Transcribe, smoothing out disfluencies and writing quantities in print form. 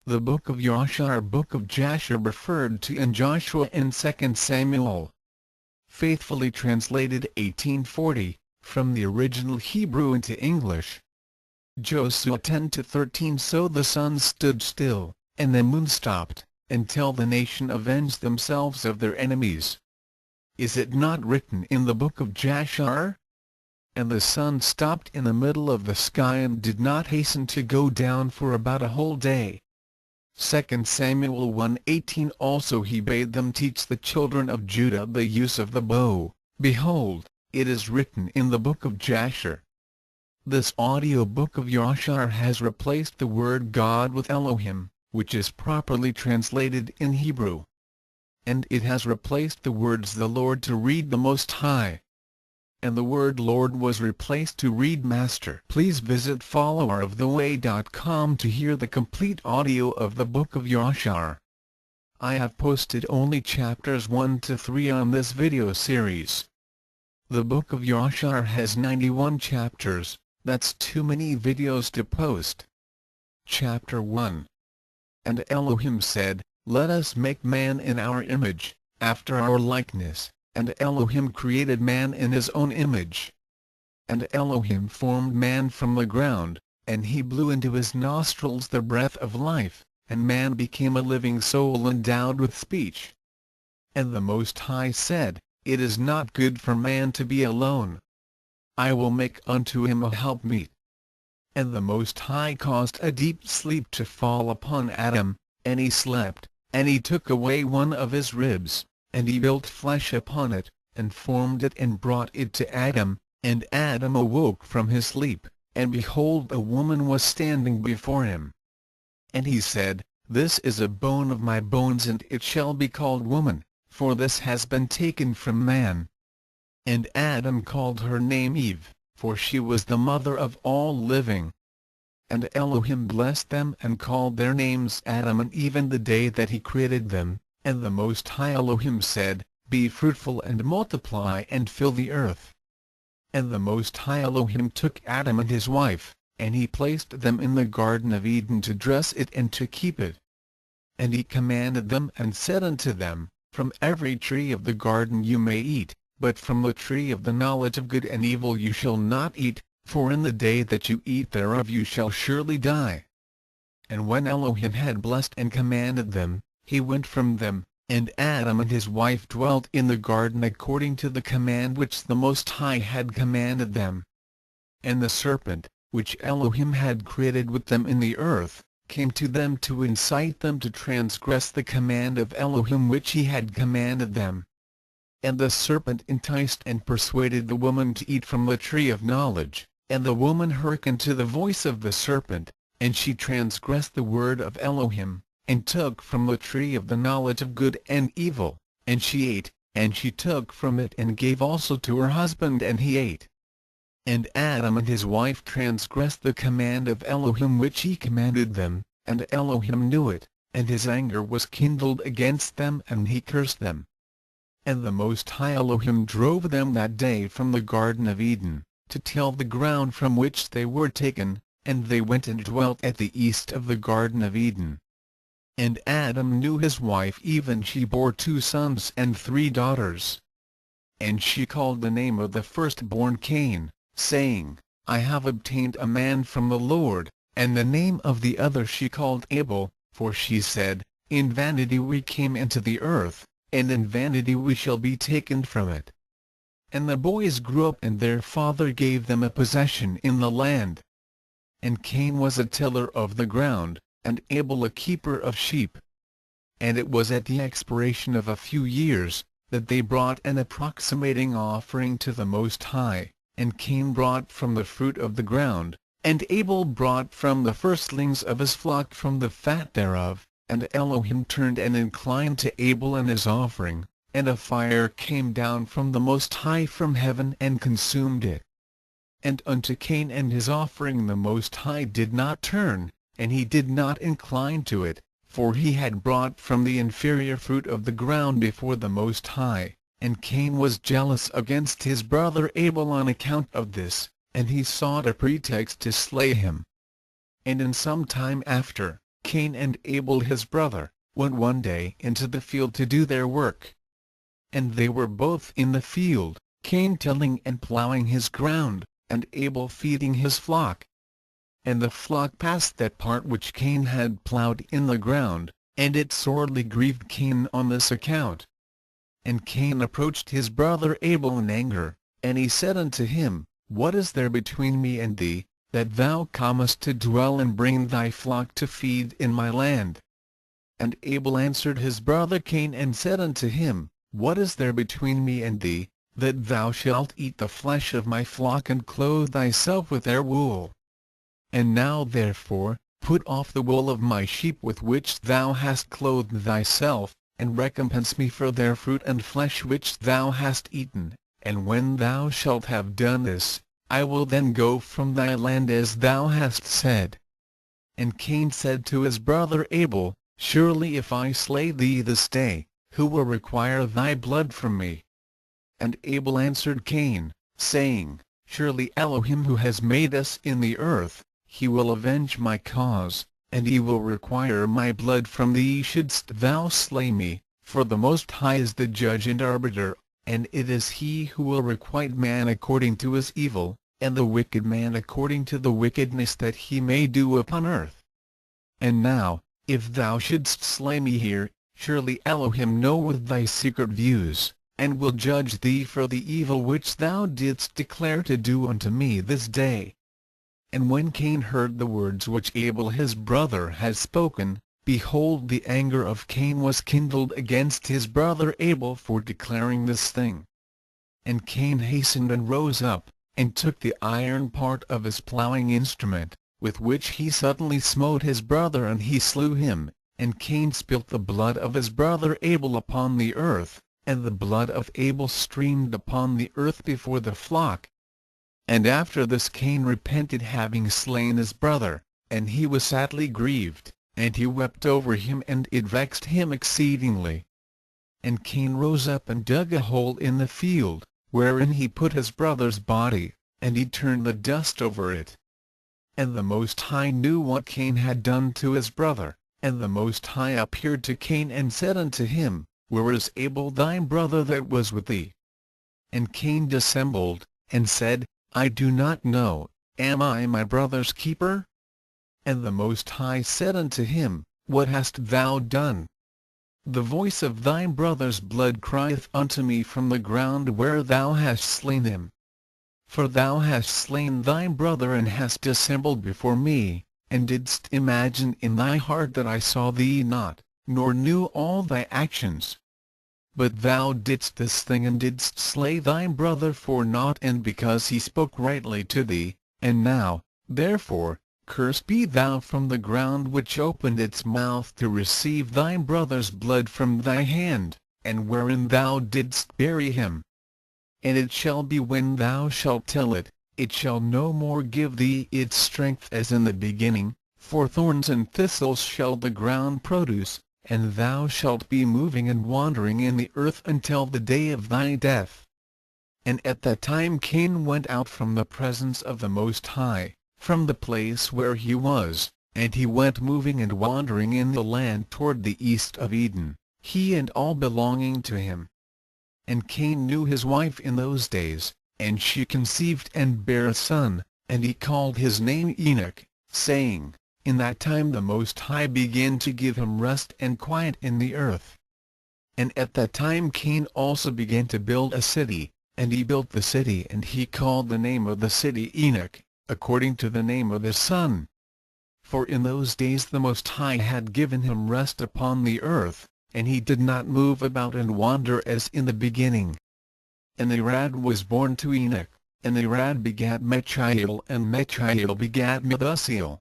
The book of Yashar, book of Yashar, referred to in Joshua and 2 Samuel. Faithfully translated 1840, from the original Hebrew into English. Joshua 10-13. So the sun stood still, and the moon stopped, until the nation avenged themselves of their enemies. Is it not written in the book of Yashar? And the sun stopped in the middle of the sky and did not hasten to go down for about a whole day. 2 Samuel 1:18. Also he bade them teach the children of Judah the use of the bow. Behold, it is written in the book of Yashar. This audio book of Yashar has replaced the word God with Elohim, which is properly translated in Hebrew. And it has replaced the words the Lord to read the Most High. And the word Lord was replaced to read Master. Please visit followeroftheway.com to hear the complete audio of the book of Yashar. I have posted only chapters 1-3 on this video series. The book of Yashar has 91 chapters, that's too many videos to post. Chapter 1. And Elohim said, Let us make man in our image, after our likeness. And Elohim created man in his own image. And Elohim formed man from the ground, and he blew into his nostrils the breath of life, and man became a living soul endowed with speech. And the Most High said, It is not good for man to be alone. I will make unto him a helpmeet. And the Most High caused a deep sleep to fall upon Adam, and he slept, and he took away one of his ribs. And he built flesh upon it, and formed it and brought it to Adam, and Adam awoke from his sleep, and behold a woman was standing before him. And he said, This is a bone of my bones, and it shall be called woman, for this has been taken from man. And Adam called her name Eve, for she was the mother of all living. And Elohim blessed them and called their names Adam and Eve in the day that he created them. And the Most High Elohim said, Be fruitful and multiply and fill the earth. And the Most High Elohim took Adam and his wife, and he placed them in the Garden of Eden to dress it and to keep it. And he commanded them and said unto them, From every tree of the garden you may eat, but from the tree of the knowledge of good and evil you shall not eat, for in the day that you eat thereof you shall surely die. And when Elohim had blessed and commanded them, he went from them, and Adam and his wife dwelt in the garden according to the command which the Most High had commanded them. And the serpent, which Elohim had created with them in the earth, came to them to incite them to transgress the command of Elohim which he had commanded them. And the serpent enticed and persuaded the woman to eat from the tree of knowledge, and the woman hearkened to the voice of the serpent, and she transgressed the word of Elohim, and took from the tree of the knowledge of good and evil, and she ate, and she took from it and gave also to her husband, and he ate. And Adam and his wife transgressed the command of Elohim which he commanded them, and Elohim knew it, and his anger was kindled against them, and he cursed them. And the Most High Elohim drove them that day from the Garden of Eden, to till the ground from which they were taken, and they went and dwelt at the east of the Garden of Eden. And Adam knew his wife Eve, and she bore 2 sons and 3 daughters. And she called the name of the firstborn Cain, saying, I have obtained a man from the Lord, and the name of the other she called Abel, for she said, In vanity we came into the earth, and in vanity we shall be taken from it. And the boys grew up, and their father gave them a possession in the land. And Cain was a tiller of the ground, and Abel a keeper of sheep. And it was at the expiration of a few years, that they brought an approximating offering to the Most High, and Cain brought from the fruit of the ground, and Abel brought from the firstlings of his flock from the fat thereof, and Elohim turned and inclined to Abel and his offering, and a fire came down from the Most High from heaven and consumed it. And unto Cain and his offering the Most High did not turn, and he did not incline to it, for he had brought from the inferior fruit of the ground before the Most High, and Cain was jealous against his brother Abel on account of this, and he sought a pretext to slay him. And in some time after, Cain and Abel his brother, went one day into the field to do their work. And they were both in the field, Cain tilling and plowing his ground, and Abel feeding his flock. And the flock passed that part which Cain had plowed in the ground, and it sorely grieved Cain on this account. And Cain approached his brother Abel in anger, and he said unto him, What is there between me and thee, that thou comest to dwell and bring thy flock to feed in my land? And Abel answered his brother Cain and said unto him, What is there between me and thee, that thou shalt eat the flesh of my flock and clothe thyself with their wool? And now therefore, put off the wool of my sheep with which thou hast clothed thyself, and recompense me for their fruit and flesh which thou hast eaten, and when thou shalt have done this, I will then go from thy land as thou hast said. And Cain said to his brother Abel, Surely if I slay thee this day, who will require thy blood from me? And Abel answered Cain, saying, Surely Elohim who has made us in the earth, he will avenge my cause, and he will require my blood from thee shouldst thou slay me, for the Most High is the judge and arbiter, and it is he who will requite man according to his evil, and the wicked man according to the wickedness that he may do upon earth. And now, if thou shouldst slay me here, surely Elohim knoweth thy secret views, and will judge thee for the evil which thou didst declare to do unto me this day. And when Cain heard the words which Abel his brother had spoken, behold, the anger of Cain was kindled against his brother Abel for declaring this thing. And Cain hastened and rose up, and took the iron part of his plowing instrument, with which he suddenly smote his brother, and he slew him. And Cain spilt the blood of his brother Abel upon the earth, and the blood of Abel streamed upon the earth before the flock. And after this Cain repented having slain his brother, and he was sadly grieved, and he wept over him, and it vexed him exceedingly. And Cain rose up and dug a hole in the field, wherein he put his brother's body, and he turned the dust over it. And the Most High knew what Cain had done to his brother, and the Most High appeared to Cain and said unto him, Where is Abel thy brother that was with thee? And Cain dissembled, and said, I do not know, am I my brother's keeper? And the Most High said unto him, What hast thou done? The voice of thy brother's blood crieth unto me from the ground where thou hast slain him. For thou hast slain thy brother, and hast dissembled before me, and didst imagine in thy heart that I saw thee not, nor knew all thy actions. But thou didst this thing, and didst slay thy brother for naught, and because he spoke rightly to thee. And now, therefore, cursed be thou from the ground which opened its mouth to receive thy brother's blood from thy hand, and wherein thou didst bury him. And it shall be, when thou shalt till it, it shall no more give thee its strength as in the beginning, for thorns and thistles shall the ground produce, and thou shalt be moving and wandering in the earth until the day of thy death. And at that time Cain went out from the presence of the Most High, from the place where he was, and he went moving and wandering in the land toward the east of Eden, he and all belonging to him. And Cain knew his wife in those days, and she conceived and bare a son, and he called his name Enoch, saying, In that time the Most High began to give him rest and quiet in the earth. And at that time Cain also began to build a city, and he built the city, and he called the name of the city Enoch, according to the name of his son. For in those days the Most High had given him rest upon the earth, and he did not move about and wander as in the beginning. And Irad was born to Enoch, and Irad begat Mechiel, and Mechiel begat Methusael,